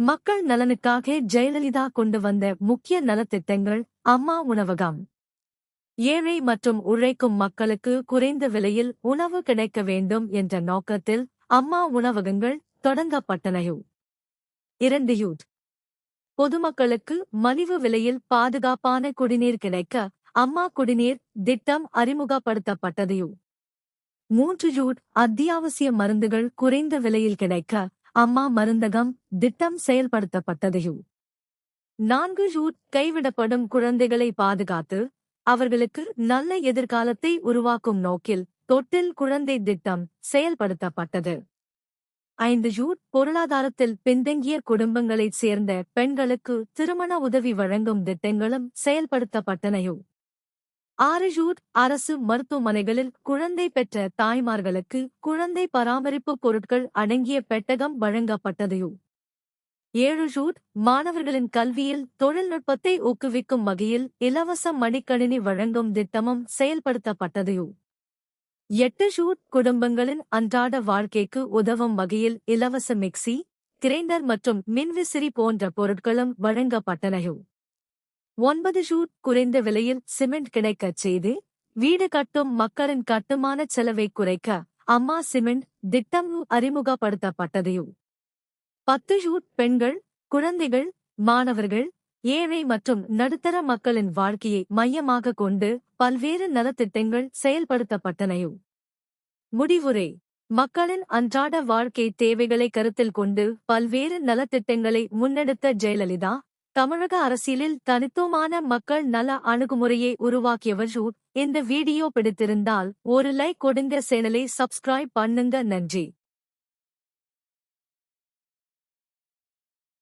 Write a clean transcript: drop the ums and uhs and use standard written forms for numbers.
மக்கள் நலனுக்காக ஜெயலலிதா கொண்டு வந்த முக்கிய நலத்திட்டங்கள். அம்மா உணவகம். ஏழை மற்றும் உழைக்கும் மக்களுக்கு குறைந்த விலையில் உணவு கிடைக்க வேண்டும் என்ற நோக்கத்தில் அம்மா உணவகங்கள் தொடங்கப்பட்டன. 2. பொதுமக்களுக்கு மலிவு விலையில் பாதுகாப்பான குடிநீர் கிடைக்க அம்மா குடிநீர் திட்டம் அறிமுகப்படுத்தப்பட்டது. 3. அத்தியாவசிய மருந்துகள் குறைந்த விலையில் கிடைக்க அம்மா மருந்தகம் திட்டம் செயல்படுத்தப்பட்டது. 4. கைவிடப்படும் குழந்தைகளை பாதுகாத்து அவர்களுக்கு நல்ல எதிர்காலத்தை உருவாக்கும் நோக்கில் தொட்டில் குழந்தை திட்டம் செயல்படுத்தப்பட்டது. 5. பொருளாதாரத்தில் பின்தங்கிய குடும்பங்களைச் சேர்ந்த பெண்களுக்கு திருமண உதவி வழங்கும் திட்டங்களும் செயல்படுத்தப்பட்டன. 6. அரசு மருத்துவமனைகளில் குழந்தை பெற்ற தாய்மார்களுக்கு குழந்தை பராமரிப்பு பொருட்கள் அடங்கிய பெட்டகம் வழங்கப்பட்டது. 7. மாணவர்களின் கல்வியில் தொழில்நுட்பத்தை ஊக்குவிக்கும் வகையில் இலவச மடிக்கணினி வழங்கும் திட்டமும் செயல்படுத்தப்பட்டது. 8. குடும்பங்களின் அன்றாட வாழ்க்கைக்கு உதவும் வகையில் இலவச மிக்சி, கிரைண்டர் மற்றும் மின்விசிறி போன்ற பொருட்களும் வழங்கப்பட்டன. 9. குறைந்த விலையில் சிமெண்ட் கிடைக்கச் செய்து வீடு கட்டும் மக்களின் கட்டுமான செலவை குறைக்க அம்மா சிமெண்ட் திட்டம் அறிமுகப்படுத்தப்பட்டது. 10. பெண்கள், குழந்தைகள், மாணவர்கள், ஏழை மற்றும் நடுத்தர மக்களின் வாழ்க்கையை மையமாக கொண்டு பல்வேறு நலத்திட்டங்கள் செயல்படுத்தப்பட்டன. முடிவுரை. மக்களின் அன்றாட வாழ்க்கை தேவைகளை கருத்தில் கொண்டு பல்வேறு நலத்திட்டங்களை முன்னெடுத்த ஜெயலலிதா தமிழக அரசியலில் தனித்துவமான மக்கள் நல அணுகுமுறையை உருவாக்கியவர். இந்த வீடியோ பிடித்திருந்தால் ஒரு லைக் கொடுங்க, சேனலை சப்ஸ்கிரைப் பண்ணுங்க. நன்றி.